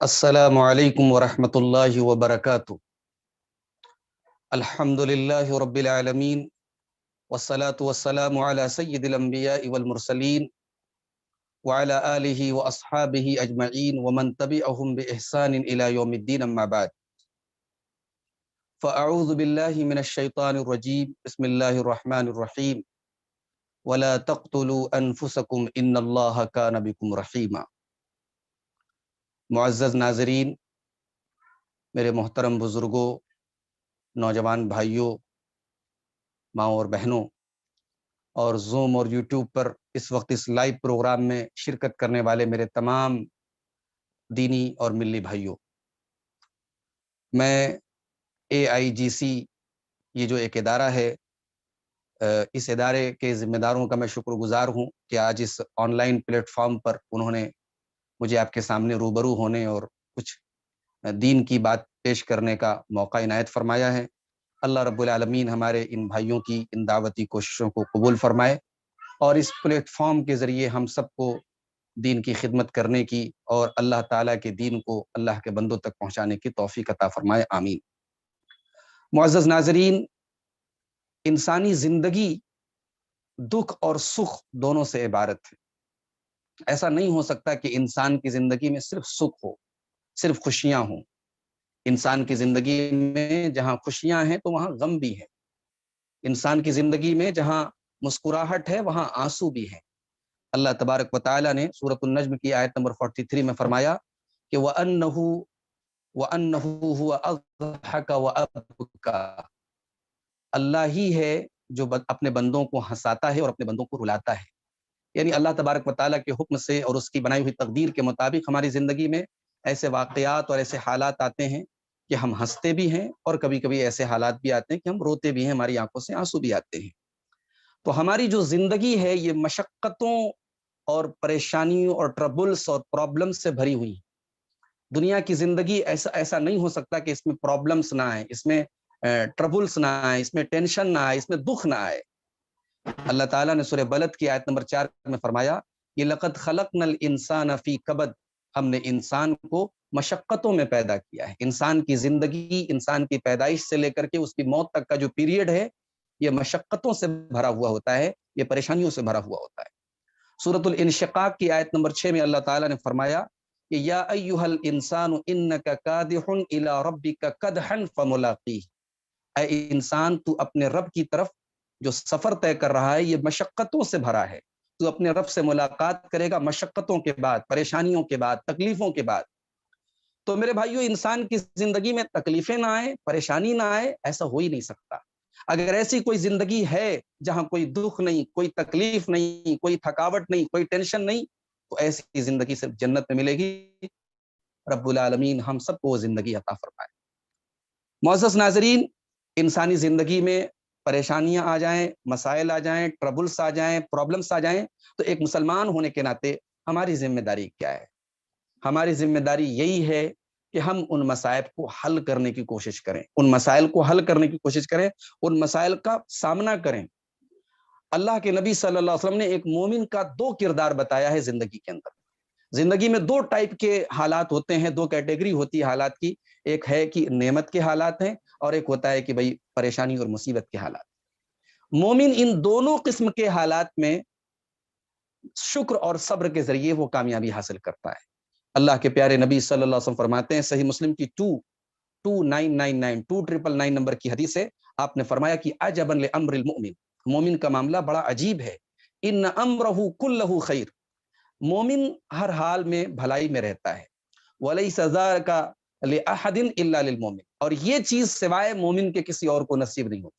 السلام علیکم ورحمۃ اللہ وبرکاتہ۔ الحمدللہ رب العالمین والصلاة والسلام علی سید الانبیاء والمرسلین وعلی آلہ واصحابہ اجمعین ومن تبعہم بإحسان الی یوم الدین، اما بعد فاعوذ باللہ من الشیطان الرجیم، بسم اللہ الرحمن الرحیم۔ ولا تقتلوا انفسکم ان اللہ کان بکم رحیما۔ معزز ناظرین، میرے محترم بزرگوں، نوجوان بھائیوں، ماؤں اور بہنوں، اور زوم اور یوٹیوب پر اس وقت اس لائیو پروگرام میں شرکت کرنے والے میرے تمام دینی اور ملی بھائیوں، میں AIGC یہ جو ایک ادارہ ہے، اس ادارے کے ذمہ داروں کا میں شکر گزار ہوں کہ آج اس آن لائن پلیٹ فارم پر انہوں نے مجھے آپ کے سامنے روبرو ہونے اور کچھ دین کی بات پیش کرنے کا موقع عنایت فرمایا ہے۔ اللہ رب العالمین ہمارے ان بھائیوں کی ان دعوتی کوششوں کو قبول فرمائے اور اس پلیٹ فارم کے ذریعے ہم سب کو دین کی خدمت کرنے کی اور اللہ تعالیٰ کے دین کو اللہ کے بندوں تک پہنچانے کی توفیق عطا فرمائے، آمین۔ معزز ناظرین، انسانی زندگی دکھ اور سکھ دونوں سے عبارت ہے۔ ایسا نہیں ہو سکتا کہ انسان کی زندگی میں صرف سکھ ہو، صرف خوشیاں ہوں۔ انسان کی زندگی میں جہاں خوشیاں ہیں تو وہاں غم بھی ہے، انسان کی زندگی میں جہاں مسکراہٹ ہے وہاں آنسو بھی ہے۔ اللہ تبارک و تعالیٰ نے سورۃ النجم کی آیت نمبر 43 میں فرمایا کہ وَأَنَّهُ هُوَ أَضْحَكَ وَأَبْكَى، اللہ ہی ہے جو اپنے بندوں کو ہنساتا ہے اور اپنے بندوں کو رلاتا ہے۔ یعنی اللہ تبارک و تعالیٰ کے حکم سے اور اس کی بنائی ہوئی تقدیر کے مطابق ہماری زندگی میں ایسے واقعات اور ایسے حالات آتے ہیں کہ ہم ہنستے بھی ہیں، اور کبھی کبھی ایسے حالات بھی آتے ہیں کہ ہم روتے بھی ہیں، ہماری آنکھوں سے آنسو بھی آتے ہیں۔ تو ہماری جو زندگی ہے یہ مشقتوں اور پریشانیوں اور ٹربلز اور پرابلمز سے بھری ہوئی ہے۔ دنیا کی زندگی ایسا نہیں ہو سکتا کہ اس میں پرابلمز نہ آئے، اس میں ٹربلز نہ آئے، اس میں ٹینشن نہ آئے، اس میں دکھ نہ آئے۔ اللہ تعالیٰ نے سورہ بلد کی آیت نمبر 4 میں فرمایا کہ لَقَدْ خَلَقْنَا الْإِنسَانَ فِي كَبَدٍ، ہم نے انسان کو مشقتوں میں پیدا کیا ہے۔ انسان کی زندگی، انسان کی پیدائش سے لے کر کے اس کی موت تک کا جو پیریڈ ہے یہ مشقتوں سے بھرا ہوا ہوتا ہے، یہ پریشانیوں سے بھرا ہوا ہوتا ہے۔ سورۃ الانشقاق کی آیت نمبر 6 میں اللہ تعالیٰ نے فرمایا کہ یا ایھا الانسان انک کادح الی ربک کدحا فملاقیہ، اے انسان تو اپنے رب کی طرف جو سفر طے کر رہا ہے یہ مشقتوں سے بھرا ہے۔ تو اپنے رب سے ملاقات کرے گا مشقتوں کے بعد، پریشانیوں کے بعد، تکلیفوں کے بعد۔ تو میرے بھائیو، انسان کی زندگی میں تکلیفیں نہ آئے، پریشانی نہ آئے، ایسا ہو ہی نہیں سکتا۔ اگر ایسی کوئی زندگی ہے جہاں کوئی دکھ نہیں، کوئی تکلیف نہیں، کوئی تھکاوٹ نہیں، کوئی ٹینشن نہیں، تو ایسی زندگی صرف جنت میں ملے گی۔ رب العالمین ہم سب کو وہ زندگی عطا فرمائے۔ معزز ناظرین، انسانی زندگی میں پریشانیاں آ جائیں، مسائل آ جائیں، ٹربلز آ جائیں، پرابلمز آ جائیں، تو ایک مسلمان ہونے کے ناطے ہماری ذمہ داری کیا ہے؟ ہماری ذمہ داری یہی ہے کہ ہم ان مسائل کو حل کرنے کی کوشش کریں، ان مسائل کو حل کرنے کی کوشش کریں، ان مسائل کا سامنا کریں۔ اللہ کے نبی صلی اللہ علیہ وسلم نے ایک مومن کا 2 کردار بتایا ہے زندگی کے اندر۔ زندگی میں 2 ٹائپ کے حالات ہوتے ہیں، 2 کیٹیگری ہوتی ہے حالات کی۔ ایک ہے کہ نعمت کے حالات ہیں، اور ایک ہوتا ہے کہ بھئی پریشانی اور مصیبت کے حالات۔ مومن ان دونوں قسم کے حالات میں شکر اور صبر کے ذریعے وہ کامیابی حاصل کرتا ہے۔ اللہ کے پیارے نبی صلی اللہ علیہ وسلم فرماتے ہیں، صحیح مسلم کی 2999 نمبر کی حدیث ہے، آپ نے فرمایا کہ عجبا لامر المؤمن، مومن کا معاملہ بڑا عجیب ہے، ان امرہ کلہ خیر، مومن ہر حال میں بھلائی میں رہتا ہے، ولیس ذلک لأحد الا للمؤمن، اور یہ چیز سوائے مومن کے کسی اور کو نصیب نہیں ہوتی۔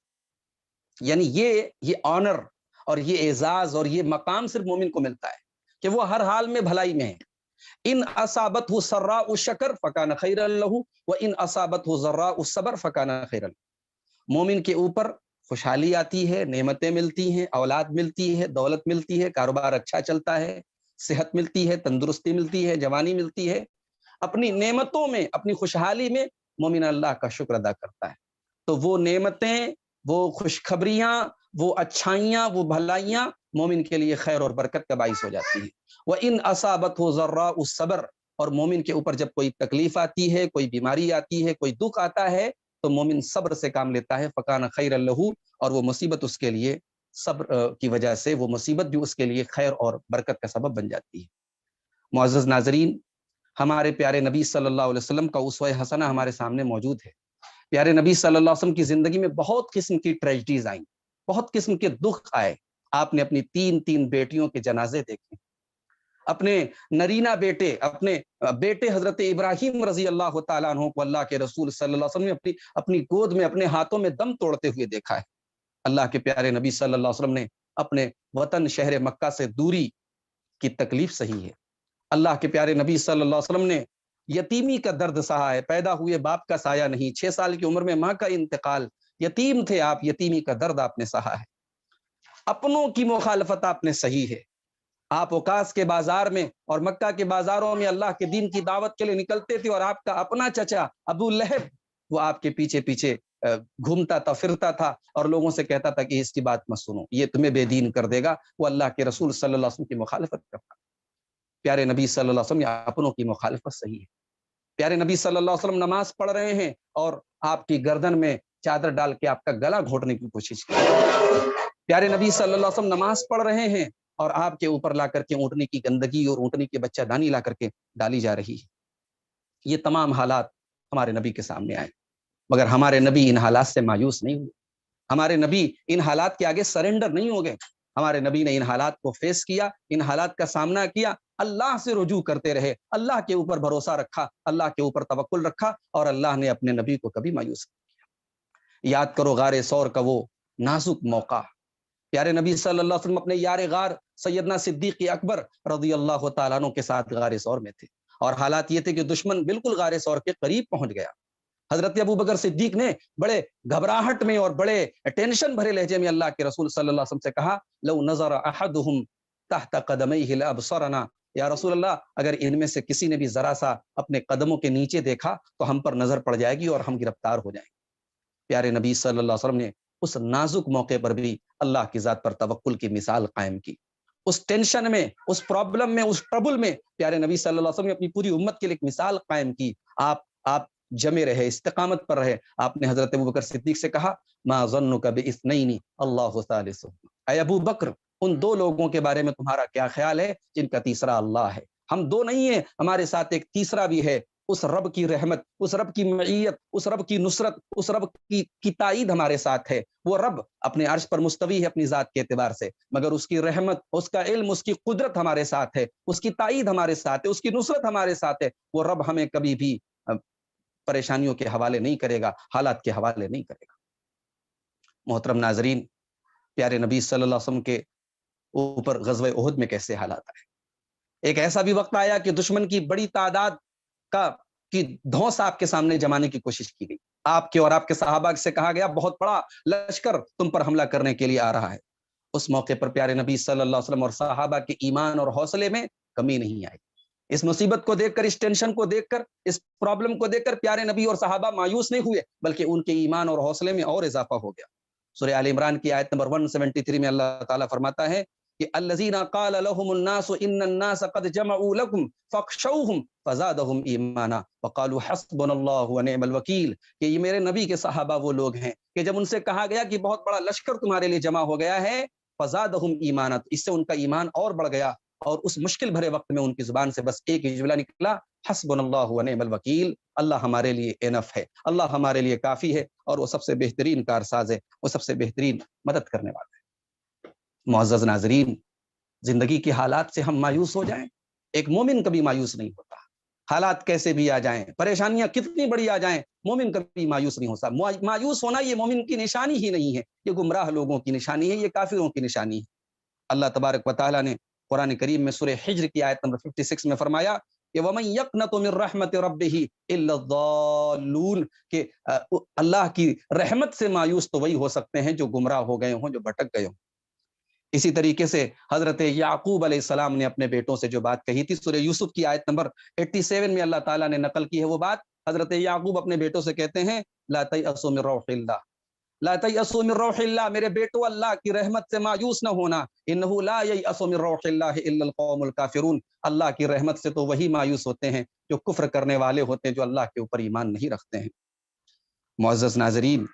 یعنی یہ آنر اور یہ اعزاز اور یہ مقام صرف مومن کو ملتا ہے کہ وہ ہر حال میں بھلائی میں ہے۔ ان اصابتہ سراء الشکر فکان خیرا لہ وان اصابتہ ضراء الصبر فکان خیرا لہ، مومن کے اوپر خوشحالی آتی ہے، نعمتیں ملتی ہیں، اولاد ملتی ہے، دولت ملتی ہے، کاروبار اچھا چلتا ہے، صحت ملتی ہے، تندرستی ملتی ہے، جوانی ملتی ہے، اپنی نعمتوں میں، اپنی خوشحالی میں مومن اللہ کا شکر ادا کرتا ہے۔ تو وہ نعمتیں، وہ خوشخبریاں، وہ اچھائیاں، وہ بھلائیاں مومن کے لیے خیر اور برکت کا باعث ہو جاتی ہیں۔ وَإِنْ أَصَابَتْهُ ضَرَّاءُ الصَّبْرَ، اور مومن کے اوپر جب کوئی تکلیف آتی ہے، کوئی بیماری آتی ہے، کوئی دکھ آتا ہے تو مومن صبر سے کام لیتا ہے، فکان خیر لہ، اور وہ مصیبت اس کے لیے صبر کی وجہ سے وہ مصیبت بھی اس کے لیے خیر اور برکت کا سبب بن جاتی ہے۔ معزز ناظرین، ہمارے پیارے نبی صلی اللہ علیہ وسلم کا اسوہ حسنہ ہمارے سامنے موجود ہے۔ پیارے نبی صلی اللہ علیہ وسلم کی زندگی میں بہت قسم کی ٹریجڈیز آئیں، بہت قسم کے دکھ آئے۔ آپ نے اپنی تین بیٹیوں کے جنازے دیکھے، اپنے نرینہ بیٹے، اپنے بیٹے حضرت ابراہیم رضی اللہ تعالیٰ عنہ کو اللہ کے رسول صلی اللہ علیہ وسلم نے اپنی گود میں اپنے ہاتھوں میں دم توڑتے ہوئے دیکھا ہے۔ اللہ کے پیارے نبی صلی اللہ علیہ وسلم نے اپنے وطن شہر مکہ سے دوری کی تکلیف سہی ہے۔ اللہ کے پیارے نبی صلی اللہ علیہ وسلم نے یتیمی کا درد سہا ہے، پیدا ہوئے باپ کا سایہ نہیں، 6 سال کی عمر میں ماں کا انتقال، یتیم تھے آپ، یتیمی کا درد آپ نے سہا ہے۔ اپنوں کی مخالفت آپ نے سہی ہے۔ آپ اوکاس کے بازار میں اور مکہ کے بازاروں میں اللہ کے دین کی دعوت کے لیے نکلتے تھے، اور آپ کا اپنا چچا ابو لہب وہ آپ کے پیچھے پیچھے گھومتا تھا، پھرتا تھا، اور لوگوں سے کہتا تھا کہ اس کی بات مت سنو، یہ تمہیں بے دین کر دے گا۔ وہ اللہ کے رسول صلی اللہ علیہ وسلم کی مخالفت کرتا۔ پیارے نبی صلی اللہ علیہ وسلم اپنوں کی مخالفت صحیح ہے۔ پیارے نبی صلی اللہ علیہ وسلم نماز پڑھ رہے ہیں اور آپ کی گردن میں چادر ڈال کے آپ کا گلا گھونٹنے کی کوشش کی۔ پیارے نبی صلی اللہ علیہ وسلم نماز پڑھ رہے ہیں اور آپ کے اوپر لا کر کے اونٹنی کی گندگی اور اونٹنی کے بچہ دانی لا کر کے ڈالی جا رہی ہے۔ یہ تمام حالات ہمارے نبی کے سامنے آئے، مگر ہمارے نبی ان حالات سے مایوس نہیں ہوئے، ہمارے نبی ان حالات کے آگے سرنڈر نہیں ہو گئے۔ ہمارے نبی نے ان حالات کو فیس کیا، ان حالات کا سامنا کیا، اللہ سے رجوع کرتے رہے، اللہ کے اوپر بھروسہ رکھا، اللہ کے اوپر توکل رکھا، اور اللہ نے اپنے نبی کو کبھی مایوس نہیں کیا۔ یاد کرو غار ثور کا وہ نازک موقع، پیارے نبی صلی اللہ علیہ وسلم اپنے یار غار سیدنا صدیق اکبر رضی اللہ تعالیٰ عنہ کے ساتھ غار ثور میں تھے، اور حالات یہ تھے کہ دشمن بالکل غار ثور کے قریب پہنچ گیا۔ حضرت ابو بکر صدیق نے بڑے گھبراہٹ میں اور بڑے ٹینشن بھرے لہجے میں اللہ کے رسول صلی اللہ علیہ وسلم سے کہا، لو نظر احدهم تحت قدمیہ لابصرنا، یا رسول اللہ اگر ان میں سے کسی نے بھی ذرا سا اپنے قدموں کے نیچے دیکھا تو ہم پر نظر پڑ جائے گی اور ہم گرفتار ہو جائیں گے۔ پیارے نبی صلی اللہ علیہ وسلم نے اس نازک موقع پر بھی اللہ کی ذات پر توکل کی مثال قائم کی۔ اس ٹینشن میں، اس پرابلم میں، اس ٹربل میں پیارے نبی صلی اللہ علیہ وسلم نے اپنی پوری امت کے لیے ایک مثال قائم کی۔ آپ جمے رہے، استقامت پر رہے۔ آپ نے حضرت ابو بکر صدیق سے کہا، ما ظنک باثنین اللہ ثالثہما، اے ابو بکر ان 2 لوگوں کے بارے میں تمہارا کیا خیال ہے جن کا تیسرا اللہ ہے؟ ہم 2 نہیں ہیں، ہمارے ساتھ ایک تیسرا بھی ہے۔ اس رب کی رحمت، اس رب کی معیت، اس رب کی نصرت، اس رب کی تائید ہمارے ساتھ ہے۔ وہ رب اپنے عرش پر مستوی ہے اپنی ذات کے اعتبار سے، مگر اس کی رحمت، اس کا علم، اس کی قدرت ہمارے ساتھ ہے، اس کی تائید ہمارے ساتھ ہے، اس کی نصرت ہمارے ساتھ ہے۔ وہ رب ہمیں کبھی بھی پریشانیوں کے حوالے نہیں کرے گا، حالات کے حوالے نہیں کرے گا۔ محترم ناظرین، پیارے نبی صلی اللہ علیہ وسلم کے اوپر غزوہ احد میں کیسے حالات آئے۔ ایک ایسا بھی وقت آیا کہ دشمن کی بڑی تعداد کی دھوس آپ کے سامنے جمانے کی کوشش کی گئی۔ آپ کے اور آپ کے صحابہ سے کہا گیا بہت بڑا لشکر تم پر حملہ کرنے کے لیے آ رہا ہے۔ اس موقع پر پیارے نبی صلی اللہ علیہ وسلم اور صحابہ کے ایمان اور حوصلے میں کمی نہیں آئی۔ اس مصیبت کو دیکھ کر، اس ٹینشن کو دیکھ کر، اس پرابلم کو دیکھ کر پیارے نبی اور صحابہ مایوس نہیں ہوئے، بلکہ ان کے ایمان اور حوصلے میں اور اضافہ ہو گیا۔ سورہ آل عمران کی آیت نمبر 173 میں اللہ تعالیٰ فرماتا ہے کہ الذین قال لهم الناس ان الناس قد جمعوا لكم فاخشوهم فزادهم ایمانا وقالوا حسبنا اللہ ونعم الوکیل، کہ یہ میرے نبی کے صحابہ وہ لوگ ہیں کہ جب ان سے کہا گیا کہ بہت بڑا لشکر تمہارے لیے جمع ہو گیا ہے، فزادهم ایمانا، اس سے ان کا ایمان اور بڑھ گیا، اور اس مشکل بھرے وقت میں ان کی زبان سے بس ایک ہی جملہ نکلا، حسبنا اللہ ونعم الوکیل، اللہ ہمارے لیے انف ہے، اللہ ہمارے لیے کافی ہے، اور وہ سب سے بہترین کارساز ہے، وہ سب سے بہترین مدد کرنے والا ہے۔ معزز ناظرین، زندگی کے حالات سے ہم مایوس ہو جائیں، ایک مومن کبھی مایوس نہیں ہوتا۔ حالات کیسے بھی آ جائیں، پریشانیاں کتنی بڑی آ جائیں، مومن کبھی مایوس نہیں ہوتا۔ مایوس ہونا یہ مومن کی نشانی ہی نہیں ہے، یہ گمراہ لوگوں کی نشانی ہے، یہ کافروں کی نشانی ہے۔ اللہ تبارک و تعالیٰ نے قرآن کریم میں سورہ حجر کی آیت نمبر 56 میں فرمایا کہ وَمَن يَقْنَطُ مِن رَحْمَتِ رَبِّهِ إِلَّا الضَّالُّونَ، کہ اللہ کی رحمت سے مایوس تو وہی ہو سکتے ہیں جو گمراہ ہو گئے ہوں، جو بھٹک گئے ہوں۔ اسی طریقے سے حضرت یعقوب علیہ السلام نے اپنے بیٹوں سے جو بات کہی تھی، سورہ یوسف کی آیت نمبر 87 میں اللہ تعالیٰ نے نقل کی ہے وہ بات۔ حضرت یعقوب اپنے بیٹوں سے کہتے ہیں لا تیأسوا من روح اللہ، لا تیأسوا من روح اللہ، میرے بیٹو اللہ کی رحمت سے مایوس نہ ہونا، انہ لا ییأس من روح اللہ الا القوم الکافرون، اللہ کی رحمت سے تو وہی مایوس ہوتے ہیں جو کفر کرنے والے ہوتے ہیں، جو اللہ کے اوپر ایمان نہیں رکھتے ہیں۔ معزز ناظرین،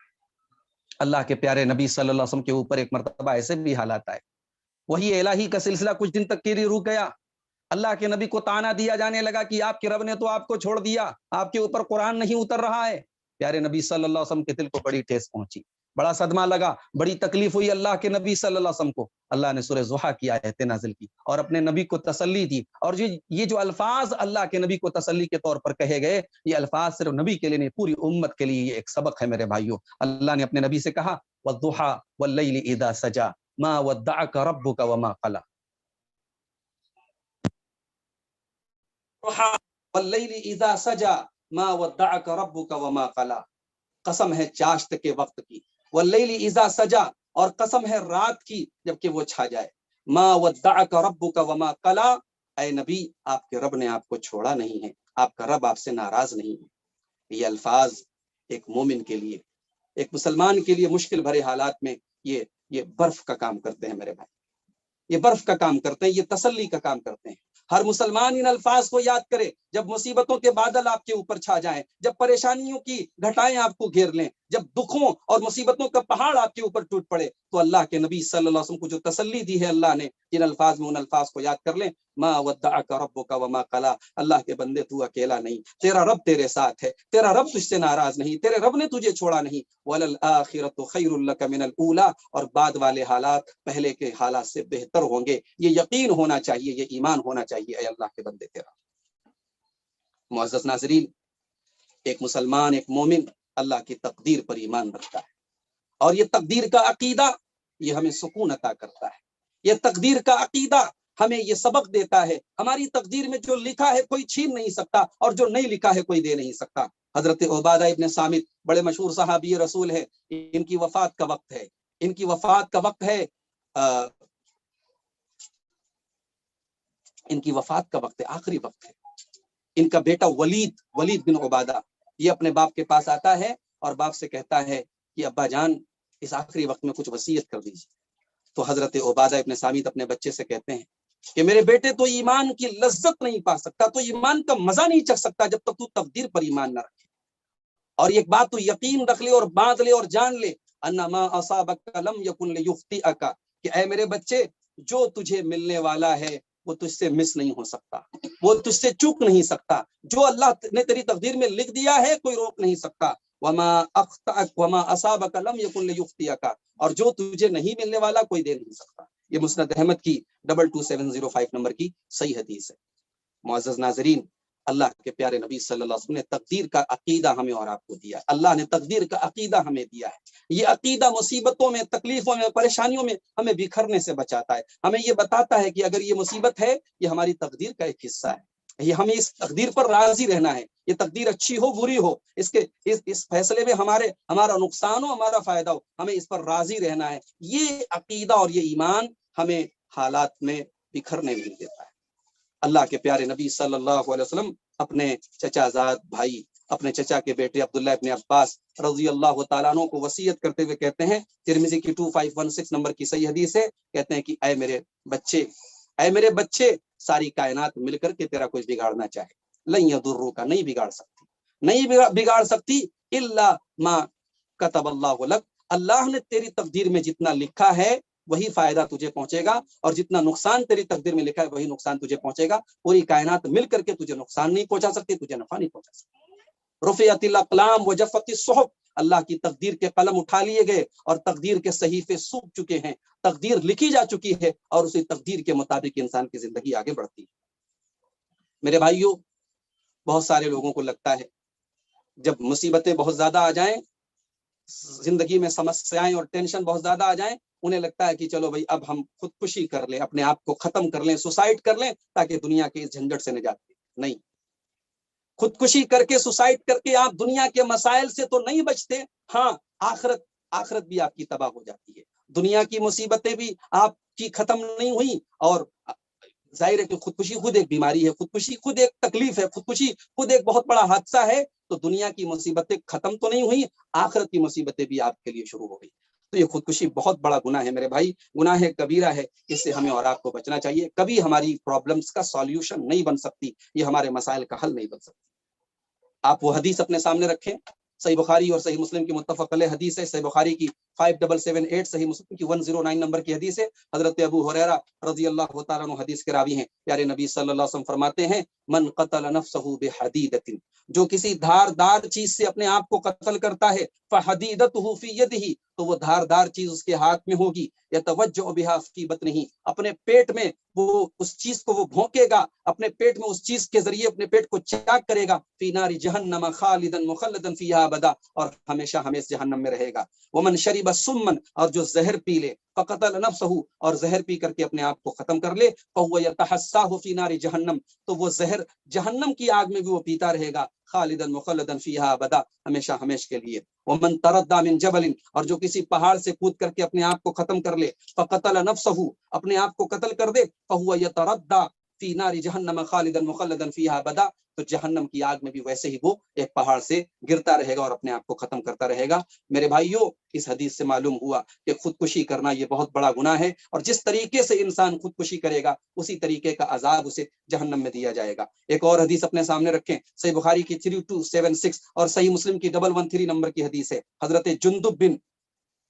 اللہ کے پیارے نبی صلی اللہ علیہ وسلم کے اوپر ایک مرتبہ ایسے بھی حالات آئے، وہی الہی کا سلسلہ کچھ دن تک کے لیے رک گیا، اللہ کے نبی کو تانا دیا جانے لگا کہ آپ کے رب نے تو آپ کو چھوڑ دیا، آپ کے اوپر قرآن نہیں اتر رہا ہے۔ پیارے نبی صلی اللہ علیہ وسلم کے دل کو بڑی ٹھیس پہنچی، بڑا صدمہ لگا، بڑی تکلیف ہوئی اللہ کے نبی صلی اللہ علیہ وسلم کو۔ اللہ نے سورہ ضحیٰ کی آیتیں نازل کی اور اپنے نبی کو تسلی دی، اور یہ جو الفاظ اللہ کے نبی کو تسلی کے طور پر کہے گئے، یہ الفاظ صرف نبی کے لیے نہیں، پوری امت کے لیے یہ ایک سبق ہے میرے بھائیوں۔ اللہ نے اپنے نبی سے کہا والضحیٰ واللیل اذا سجا ما ودعک ربک وما قلی، واللیل اذا سجا ما ودعک ربک وما قلی، قسم ہے چاشت کے وقت کی، واللیل اذا سجا، اور قسم ہے رات کی جبکہ وہ چھا جائے، ما ودعک ربک وما قلی، اے نبی آپ کے رب نے آپ کو چھوڑا نہیں ہے، آپ کا رب آپ سے ناراض نہیں ہے۔ یہ الفاظ ایک مومن کے لیے، ایک مسلمان کے لیے مشکل بھرے حالات میں یہ برف کا کام کرتے ہیں میرے بھائی، یہ برف کا کام کرتے ہیں، یہ تسلی کا کام کرتے ہیں۔ ہر مسلمان ان الفاظ کو یاد کرے، جب مصیبتوں کے بادل آپ کے اوپر چھا جائیں، جب پریشانیوں کی گھٹائیں آپ کو گھیر لیں، جب دکھوں اور مصیبتوں کا پہاڑ آپ کے اوپر ٹوٹ پڑے، تو اللہ کے نبی صلی اللہ علیہ وسلم کو جو تسلی دی ہے اللہ نے ان الفاظ میں، ان الفاظ کو یاد کر لیں، ما ودعک ربک وما قلی، اللہ کے بندے تو اکیلا نہیں، تیرا رب تیرے ساتھ ہے، تیرا رب تجھ سے ناراض نہیں، تیرے رب نے تجھے چھوڑا نہیں، وللآخرۃ خیر لک من الاولی، اور بعد والے حالات پہلے کے حالات سے بہتر ہوں گے، یہ یقین ہونا چاہیے، یہ ایمان ہونا چاہیے، اے اللہ کے بندے تیرا۔ معزز ناظرین، ایک مسلمان، ایک مومن اللہ کی تقدیر پر ایمان رکھتا ہے، اور یہ تقدیر کا عقیدہ یہ ہمیں سکون عطا کرتا ہے، یہ تقدیر کا عقیدہ ہمیں یہ سبق دیتا ہے، ہماری تقدیر میں جو لکھا ہے کوئی چھین نہیں سکتا، اور جو نہیں لکھا ہے کوئی دے نہیں سکتا۔ حضرت عبادہ ابن صامت بڑے مشہور صحابی رسول ہے، ان کی وفات کا وقت ہے، ان کی وفات کا وقت ہے، ان کی وفات کا وقت ہے، آخری وقت ہے۔ ان کا بیٹا ولید بن عبادہ یہ اپنے باپ کے پاس آتا ہے اور باپ سے کہتا ہے کہ ابا جان اس آخری وقت میں کچھ وصیت کر دیجیے۔ تو حضرت عبادہ ابن صامت اپنے بچے سے کہتے ہیں کہ میرے بیٹے تو ایمان کی لذت نہیں پا سکتا، تو ایمان کا مزہ نہیں چکھ سکتا جب تک تو تقدیر پر ایمان نہ رکھے، اور ایک بات تو یقین رکھ لے اور باندھ لے اور جان لے، انما اصابک لم یکن لیخطئک، کہ اے میرے بچے جو تجھے ملنے والا ہے وہ تجھ سے مس نہیں ہو سکتا، وہ تجھ سے چوک نہیں سکتا، جو اللہ نے تیری تقدیر میں لکھ دیا ہے کوئی روک نہیں سکتا۔ وما اخطأک وما اصابک لم یکن لیخطئک، اور جو تجھے نہیں ملنے والا کوئی دے نہیں سکتا۔ یہ مسند احمد کی 22705 نمبر کی صحیح حدیث ہے۔ معزز ناظرین، اللہ کے پیارے نبی صلی اللہ علیہ وسلم نے تقدیر کا عقیدہ ہمیں اور آپ کو دیا، اللہ نے تقدیر کا عقیدہ ہمیں دیا ہے۔ یہ عقیدہ مصیبتوں میں، تکلیفوں میں، پریشانیوں میں ہمیں بکھرنے سے بچاتا ہے، ہمیں یہ بتاتا ہے کہ اگر یہ مصیبت ہے یہ ہماری تقدیر کا ایک حصہ ہے، یہ ہمیں اس تقدیر پر راضی رہنا ہے، یہ تقدیر اچھی ہو بری ہو، اس فیصلے میں ہمارا نقصان ہو ہمارا فائدہ ہو، ہمیں اس پر راضی رہنا ہے۔ یہ عقیدہ اور یہ ایمان ہمیں حالات میں بکھرنے نہیں دیتا ہے۔ اللہ کے پیارے نبی صلی اللہ علیہ وسلم اپنے چچا زاد بھائی، اپنے چچا کے بیٹے عبداللہ ابن عباس رضی اللہ تعالیٰ عنہ کو وصیت کرتے ہوئے کہتے ہیں، ترمذی کی 2516 نمبر کی صحیح حدیث ہے، کہتے ہیں کہ اے میرے بچے ساری کائنات مل کر کے تیرا کوئی بگاڑنا چاہے، لن یضروک، نہیں بگاڑ سکتی الا ما کتب اللہ لک، اللہ نے تیری تقدیر میں جتنا لکھا ہے وہی فائدہ تجھے پہنچے گا، اور جتنا نقصان تیری تقدیر میں لکھا ہے وہی نقصان تجھے پہنچے گا۔ پوری کائنات مل کر کے تجھے نقصان نہیں پہنچا سکتی، تجھے نفع نہیں پہنچا سکتی۔ رفعت الاقلام وجفت الصحف، اللہ کی تقدیر کے قلم اٹھا لیے گئے اور تقدیر کے صحیفے سوکھ چکے ہیں، تقدیر لکھی جا چکی ہے، اور اسی تقدیر کے مطابق انسان کی زندگی آگے بڑھتی ہے۔ میرے بھائیوں، بہت سارے لوگوں کو لگتا ہے جب مصیبتیں بہت زیادہ آ جائیں، زندگی میں سمسیائیں اور ٹینشن بہت زیادہ آ جائیں، انہیں لگتا ہے کہ چلو بھائی اب ہم خودکشی کر لیں، اپنے آپ کو ختم کر لیں، سوسائڈ کر لیں تاکہ دنیا کے اس جھنجٹ سے نجات ملے۔ نہیں، خودکشی کر کے، سوسائڈ کر کے آپ دنیا کے مسائل سے تو نہیں بچتے، ہاں آخرت بھی آپ کی تباہ ہو جاتی ہے، دنیا کی مصیبتیں بھی آپ کی ختم نہیں ہوئی، اور ظاہر ہے کہ خودکشی خود ایک بیماری ہے، خودکشی خود ایک تکلیف ہے، خودکشی خود ایک بہت بڑا حادثہ ہے. تو دنیا کی مصیبتیں ختم تو نہیں ہوئی، آخرت کی مصیبتیں بھی آپ کے لیے شروع ہو گئی. تو یہ خودکشی بہت بڑا گناہ ہے میرے بھائی، گناہ کبیرہ ہے. اس سے ہمیں اور آپ کو بچنا چاہیے. کبھی ہماری پرابلمس کا سالوشن نہیں بن سکتی، یہ ہمارے مسائل کا حل نہیں بن سکتی. آپ وہ حدیث اپنے سامنے رکھیں، صحیح بخاری اور صحیح مسلم کی متفق علیہ حدیث ہے. صحیح بخاری کی 5778، صحیح مسلم کی 109 نمبر کی حدیث ہے. حضرت ابو ہریرہ رضی اللہ تعالیٰ عنہ حدیث کے راوی ہیں. پیارے نبی صلی اللہ علیہ وسلم فرماتے ہیں، من قتل نفسه بحدیدۃ، جو کسی دھاردار چیز سے اپنے آپ کو قتل کرتا ہے، فحدیدته فی یدہ، تو وہ دھاردار چیز اس کے ہاتھ میں ہوگی. یتوجع بها فی بطنہ، اپنے پیٹ میں وہ اس چیز کو وہ بھونکے گا، اپنے پیٹ میں اس چیز کے ذریعے اپنے پیٹ کو چاک کرے گا. فی نار جہنم خالدا مخلدا فیہا ابدا، اور ہمیشہ ہمیشہ جہنم میں رہے گا. ومن شرب سمن، اور جو زہر پی لے، فقتل نفسہ، اور زہر پی کر کے اپنے آپ کو ختم کر لے، فہو یتحساہ فی نار جہنم، تو وہ زہر جہنم کی آگ میں بھی وہ پیتا رہے گا. خالدا مخلدا فیہا ابدا، ہمیشہ ہمیشہ کے لیے. ومن تردى من جبل، اور جو کسی پہاڑ سے کود کر کے اپنے آپ کو ختم کر لے، فقتل نفسہ، اپنے آپ کو قتل کر دے، فہو یتردى فی نار جہنم خالدا مخلدا فیہا ابدا، تو جہنم کی آگ میں بھی ویسے ہی وہ ایک پہاڑ سے گرتا رہے گا اور اپنے آپ کو ختم کرتا رہے گا. میرے بھائیوں، اس حدیث سے معلوم ہوا کہ خودکشی کرنا یہ بہت بڑا گناہ ہے، اور جس طریقے سے انسان خودکشی کرے گا اسی طریقے کا عذاب اسے جہنم میں دیا جائے گا. ایک اور حدیث اپنے سامنے رکھیں، صحیح بخاری کی 3276 اور صحیح مسلم کی 113 نمبر کی حدیث ہے. حضرت جندب بن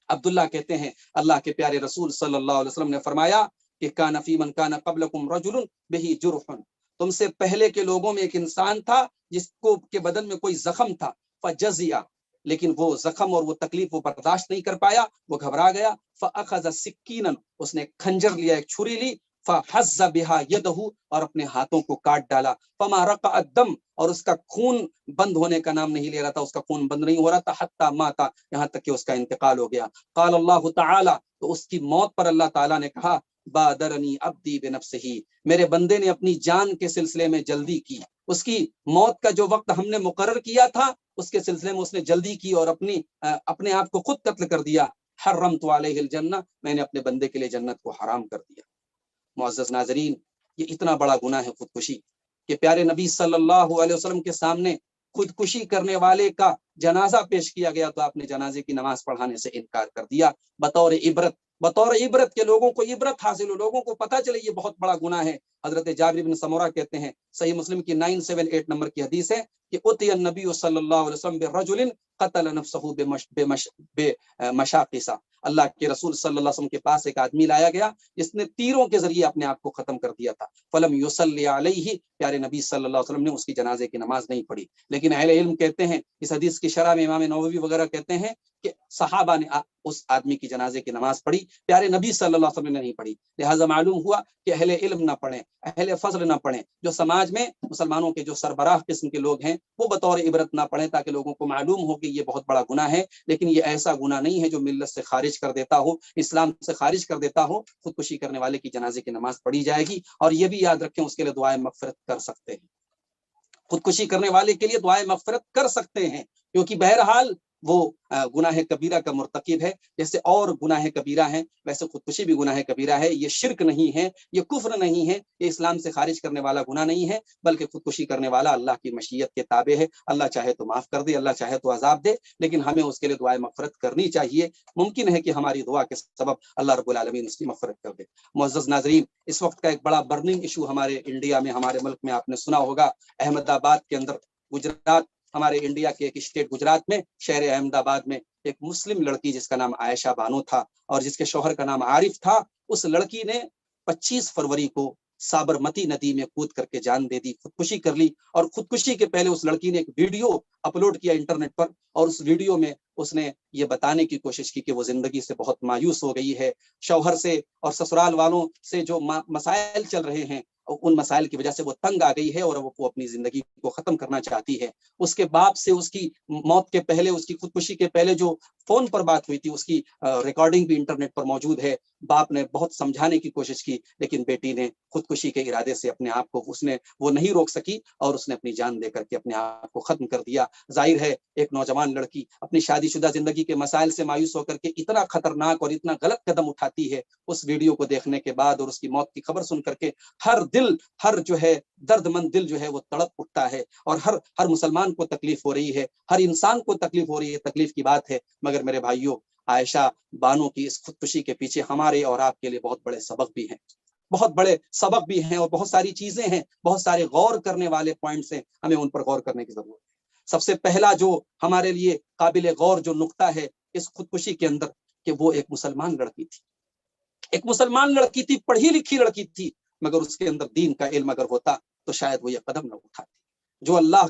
عبداللہ کہتے ہیں، اللہ کے پیارے رسول صلی اللہ علیہ وسلم نے فرمایا کہ کان فی من کان قبلکم رجل بہ جرح، تم سے پہلے کے لوگوں میں ایک انسان تھا جس کو کے بدن میں کوئی زخم تھا. فجزیا، لیکن وہ زخم اور وہ تکلیف وہ برداشت نہیں کر پایا، وہ گھبرا گیا. فاخذ سکینا، اس نے کھنجر لیا، ایک چھری لی. فحز بها یدہ، اور اپنے ہاتھوں کو کاٹ ڈالا. فما رقع الدم، اور اس کا خون بند ہونے کا نام نہیں لے رہا تھا، اس کا خون بند نہیں ہو رہا تھا. حتی مات، یہاں تک کہ اس کا انتقال ہو گیا. قال اللہ تعالی، تو اس کی موت پر اللہ تعالیٰ نے کہا، بادرنی عبدی بنفسہ، میرے بندے نے اپنی جان کے سلسلے میں جلدی کی. اس کی موت کا جو وقت ہم نے مقرر کیا تھا اس کے سلسلے میں اس نے جلدی کی اور اپنے آپ کو خود قتل کر دیا. حرمت علیہ الجنہ، میں نے اپنے بندے کے لیے جنت کو حرام کر دیا. معزز ناظرین، یہ اتنا بڑا گناہ ہے خودکشی کہ پیارے نبی صلی اللہ علیہ وسلم کے سامنے خودکشی کرنے والے کا جنازہ پیش کیا گیا تو آپ نے جنازے کی نماز پڑھانے سے انکار کر دیا. بطور عبرت کے لوگوں کو عبرت حاصل ہو، لوگوں کو پتہ چلے یہ بہت بڑا گناہ ہے. حضرت جابر بن سمورہ کہتے ہیں، صحیح مسلم کی 978 نمبر کی حدیث ہے کہ اتی النبی صلی اللہ علیہ وسلم برجل قتل نفسه بمشاقص، اللہ کے رسول صلی اللہ علیہ وسلم کے پاس ایک آدمی لایا گیا جس نے تیروں کے ذریعے اپنے آپ کو ختم کر دیا تھا. فلم یصلی علیہ، پیارے نبی صلی اللہ علیہ وسلم نے اس کی جنازے کی نماز نہیں پڑھی. لیکن اہل علم کہتے ہیں، اس حدیث کی شرح میں امام نووی وغیرہ کہتے ہیں کہ صحابہ نے اس آدمی کی جنازے کی نماز پڑھی، پیارے نبی صلی اللہ علیہ وسلم نے نہیں پڑھی. لہٰذا معلوم ہوا کہ اہل علم نہ پڑھیں، اہل فضل نہ پڑھیں، جو سماج میں مسلمانوں کے جو سربراہ قسم کے لوگ ہیں وہ بطور عبرت نہ پڑھیں، تاکہ لوگوں کو معلوم ہو کہ یہ بہت بڑا گناہ ہے. لیکن یہ ایسا گناہ نہیں ہے جو ملت سے خارج کر دیتا ہو، اسلام سے خارج کر دیتا ہو. خودکشی کرنے والے کی جنازے کی نماز پڑھی جائے گی، اور یہ بھی یاد رکھیں اس کے لیے دعائیں مغفرت کر سکتے ہیں. خودکشی کرنے والے کے لیے دعائیں مغفرت کر سکتے ہیں، کیونکہ بہرحال وہ گناہ کبیرہ کا مرتکب ہے. جیسے اور گناہ کبیرہ ہیں ویسے خودکشی بھی گناہ کبیرہ ہے. یہ شرک نہیں ہے، یہ کفر نہیں ہے، یہ اسلام سے خارج کرنے والا گناہ نہیں ہے، بلکہ خودکشی کرنے والا اللہ کی مشیت کے تابع ہے. اللہ چاہے تو معاف کر دے، اللہ چاہے تو عذاب دے، لیکن ہمیں اس کے لیے دعائیں مغفرت کرنی چاہیے. ممکن ہے کہ ہماری دعا کے سبب اللہ رب العالمین اس کی مغفرت کر دے. معزز ناظرین، اس وقت کا ایک بڑا برننگ ایشو ہمارے انڈیا میں، ہمارے ملک میں آپ نے سنا ہوگا، احمد آباد کے اندر، گجرات، ہمارے انڈیا کے ایک اسٹیٹ گجرات میں، شہر احمد آباد میں، ایک مسلم لڑکی جس کا نام عائشہ بانو تھا اور جس کے شوہر کا نام عارف تھا، اس لڑکی نے 25 فروری کو سابرمتی ندی میں کود کر کے جان دے دی، خودکشی کر لی. اور خودکشی کے پہلے اس لڑکی نے ایک ویڈیو اپلوڈ کیا انٹرنیٹ پر، اور اس ویڈیو میں اس نے یہ بتانے کی کوشش کی کہ وہ زندگی سے بہت مایوس ہو گئی ہے، شوہر سے اور سسرال والوں سے جو مسائل چل رہے ہیں ان مسائل کی وجہ سے وہ تنگ آ گئی ہے اور وہ اپنی زندگی کو ختم کرنا چاہتی ہے. اس کے باپ سے اس کی موت کے پہلے، اس کی خودکشی کے پہلے جو فون پر بات ہوئی تھی اس کی ریکارڈنگ بھی انٹرنیٹ پر موجود ہے. باپ نے بہت سمجھانے کی کوشش کی، لیکن بیٹی نے خودکشی کے ارادے سے اپنے آپ کو وہ نہیں روک سکی اور اس نے اپنی جان دے کر کے اپنے آپ کو ختم کر دیا. ظاہر ہے ایک نوجوان لڑکی اپنی شادی شادی شدہ زندگی کے مسائل سے مایوس ہو کر کے اتنا خطرناک اور اتنا غلط قدم اٹھاتی ہے، اس ویڈیو کو دیکھنے کے بعد اور اس کی موت کی خبر سن کر کے ہر جو ہے درد مند دل جو ہے وہ تڑپ اٹھتا ہے، اور ہر مسلمان کو تکلیف ہو رہی ہے، ہر انسان کو تکلیف ہو رہی ہے، تکلیف کی بات ہے۔ مگر میرے بھائیوں، عائشہ بانو کی اس خودکشی کے پیچھے ہمارے اور آپ کے لیے بہت بڑے سبق بھی ہیں، بہت بڑے سبق بھی ہیں، اور بہت ساری چیزیں ہیں، بہت سارے غور کرنے والے پوائنٹس ہیں، ہمیں ان پر غور کرنے کی ضرورت ہے۔ سب سے پہلا جو ہمارے لیے قابل غور جو نقطہ ہے اس خودکشی کے اندر، کہ وہ ایک مسلمان لڑکی تھی، ایک مسلمان لڑکی تھی، پڑھی لکھی لڑکی تھی، مگر اس کے اندر دین کا علم اگر ہوتا تو شاید وہ یہ قدم نہ اٹھاتی۔ جو اللہ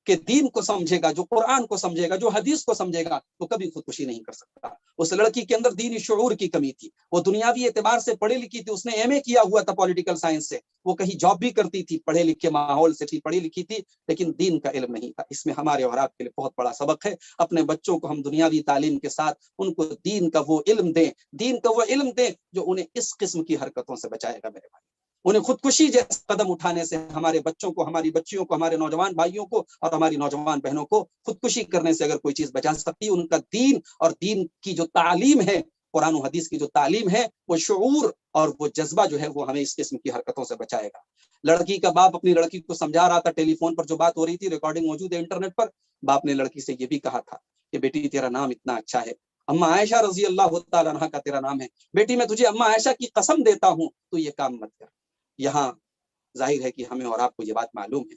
کے دین کو سمجھے گا، جو قرآن کو سمجھے گا، جو حدیث کو سمجھے گا، وہ کبھی خودکشی نہیں کر سکتا۔ اس لڑکی کے اندر دینی شعور کی کمی تھی، وہ دنیاوی اعتبار سے پڑھی لکھی تھی، اس نے ایم اے کیا ہوا تھا پولیٹیکل سائنس سے، وہ کہیں جاب بھی کرتی تھی، پڑھے لکھے ماحول سے تھی، پڑھی لکھی تھی، لیکن دین کا علم نہیں تھا۔ اس میں ہمارے اور آپ کے لیے بہت بڑا سبق ہے۔ اپنے بچوں کو ہم دنیاوی تعلیم کے ساتھ ان کو دین کا وہ علم دیں، دین کا وہ علم دیں جو انہیں اس قسم کی حرکتوں سے بچائے گا میرے بھائی۔ انہیں خودکشی جیسے قدم اٹھانے سے، ہمارے بچوں کو، ہماری بچیوں کو، ہمارے نوجوان بھائیوں کو اور ہماری نوجوان بہنوں کو خودکشی کرنے سے اگر کوئی چیز بچا سکتی ہے، ان کا دین اور دین کی جو تعلیم ہے، قرآن و حدیث کی جو تعلیم ہے، وہ شعور اور وہ جذبہ جو ہے وہ ہمیں اس قسم کی حرکتوں سے بچائے گا۔ لڑکی کا باپ اپنی لڑکی کو سمجھا رہا تھا، ٹیلی فون پر جو بات ہو رہی تھی، ریکارڈنگ موجود ہے انٹرنیٹ پر، باپ نے لڑکی سے یہ بھی کہا تھا کہ بیٹی تیرا نام اتنا اچھا ہے، اماں عائشہ رضی اللہ تعالیٰ عنہا کا تیرا نام ہے، بیٹی میں تجھے اماں عائشہ کی قسم دیتا ہوں تو یہ کام مت کر۔ یہاں ظاہر ہے کہ ہمیں اور آپ کو یہ بات معلوم ہے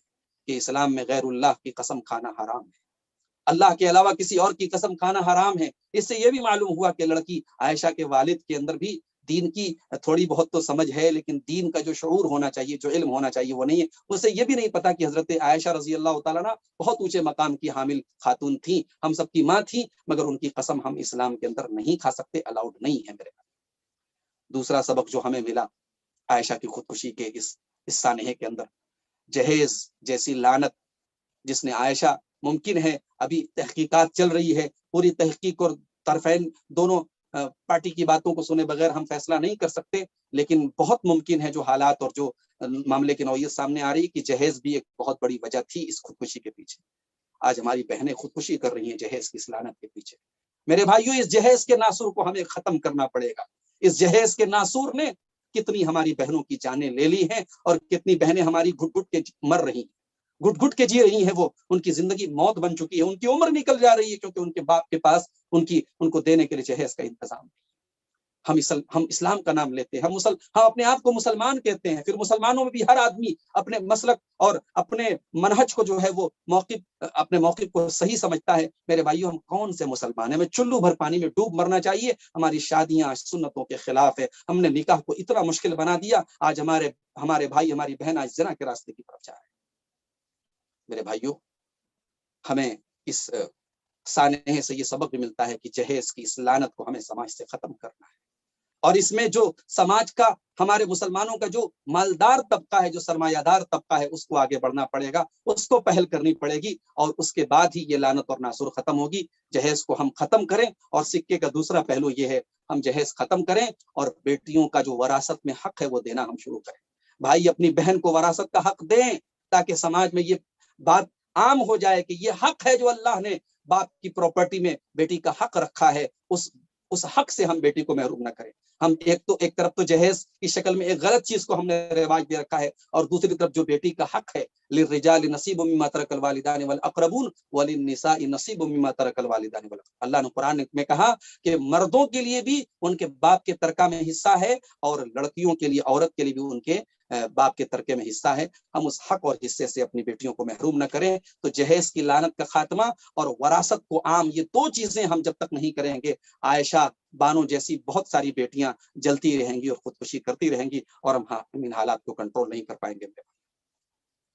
کہ اسلام میں غیر اللہ کی قسم کھانا حرام ہے، اللہ کے علاوہ کسی اور کی قسم کھانا حرام ہے۔ اس سے یہ بھی معلوم ہوا کہ لڑکی عائشہ کے والد کے اندر بھی دین کی تھوڑی بہت تو سمجھ ہے، لیکن دین کا جو شعور ہونا چاہیے، جو علم ہونا چاہیے، وہ نہیں ہے۔ اسے یہ بھی نہیں پتا کہ حضرت عائشہ رضی اللہ تعالیٰ عنہ بہت اونچے مقام کی حامل خاتون تھیں، ہم سب کی ماں تھیں، مگر ان کی قسم ہم اسلام کے اندر نہیں کھا سکتے، الاؤڈ نہیں ہے میرے بھائی۔ دوسرا سبق جو ہمیں ملا عائشہ کی خودکشی کے اس سانحے کے اندر، جہیز جیسی لعنت جس نے عائشہ، ممکن ہے ابھی تحقیقات چل رہی ہے، پوری تحقیق اور طرفین دونوں پارٹی کی باتوں کو سنے بغیر ہم فیصلہ نہیں کر سکتے، لیکن بہت ممکن ہے جو حالات اور جو معاملے کی نوعیت سامنے آ رہی کہ جہیز بھی ایک بہت بڑی وجہ تھی اس خودکشی کے پیچھے۔ آج ہماری بہنیں خودکشی کر رہی ہیں جہیز کی اس لعنت کے پیچھے۔ میرے بھائیوں، اس جہیز کے ناسور کو ہمیں ختم کرنا پڑے گا۔ اس جہیز کے ناسور نے کتنی ہماری بہنوں کی جانیں لے لی ہیں، اور کتنی بہنیں ہماری گھٹ گھٹ کے مر رہی ہیں، گھٹ گھٹ کے جی رہی ہیں، وہ ان کی زندگی موت بن چکی ہے، ان کی عمر نکل جا رہی ہے، کیونکہ ان کے باپ کے پاس ان کو دینے کے لیے جہیز کا انتظام نہیں۔ ہم اسلام کا نام لیتے ہیں، ہم اپنے آپ کو مسلمان کہتے ہیں، پھر مسلمانوں میں بھی ہر آدمی اپنے مسلک اور اپنے منہج کو جو ہے وہ اپنے موقف کو صحیح سمجھتا ہے۔ میرے بھائیوں، ہم کون سے مسلمان ہیں؟ ہمیں چلو بھر پانی میں ڈوب مرنا چاہیے۔ ہماری شادیاں سنتوں کے خلاف ہے، ہم نے نکاح کو اتنا مشکل بنا دیا، آج ہمارے بھائی، ہماری بہن آج زنا کے راستے کی طرف جا رہے ہیں۔ میرے بھائیوں، ہمیں اس سانحے سے یہ سبق بھی ملتا ہے کہ جہیز کی اس لعنت کو ہمیں سماج سے ختم کرنا ہے، اور اس میں جو سماج کا، ہمارے مسلمانوں کا جو مالدار طبقہ ہے، جو سرمایہ دار طبقہ ہے، اس کو آگے بڑھنا پڑے گا، اس کو پہل کرنی پڑے گی، اور اس کے بعد ہی یہ لعنت اور ناسور ختم ہوگی۔ جہیز کو ہم ختم کریں، اور سکے کا دوسرا پہلو یہ ہے، ہم جہیز ختم کریں اور بیٹیوں کا جو وراثت میں حق ہے وہ دینا ہم شروع کریں۔ بھائی اپنی بہن کو وراثت کا حق دیں، تاکہ سماج میں یہ بات عام ہو جائے کہ یہ حق ہے جو اللہ نے باپ کی پراپرٹی میں بیٹی کا حق رکھا ہے، اس حق سے ہم بیٹی کو محروم نہ کریں۔ ہم ایک طرف تو جہیز کی شکل میں ایک غلط چیز کو ہم نے رواج دے رکھا ہے، اور دوسری طرف جو بیٹی کا حق ہے، للرجال نصیب مما ترک الوالدان والاقربون وللنساء نصیب مما ترک الوالدان والاقربون۔ اللہ نے قرآن میں کہا کہ مردوں کے لیے بھی ان کے باپ کے ترکہ میں حصہ ہے، اور لڑکیوں کے لیے، عورت کے لیے بھی ان کے باپ کے ترکے میں حصہ ہے۔ ہم اس حق اور حصے سے اپنی بیٹیوں کو محروم نہ کریں۔ تو جہیز کی لعنت کا خاتمہ اور وراثت کو عام، یہ دو چیزیں ہم جب تک نہیں کریں گے، عائشہ بانو جیسی بہت ساری بیٹیاں جلتی رہیں گی اور خودکشی کرتی رہیں گی، اور ہم ان حالات کو کنٹرول نہیں کر پائیں گے۔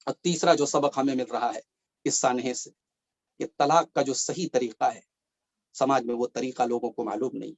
اور تیسرا جو سبق ہمیں مل رہا ہے اس سانحے سے، کہ طلاق کا جو صحیح طریقہ ہے، سماج میں وہ طریقہ لوگوں کو معلوم نہیں۔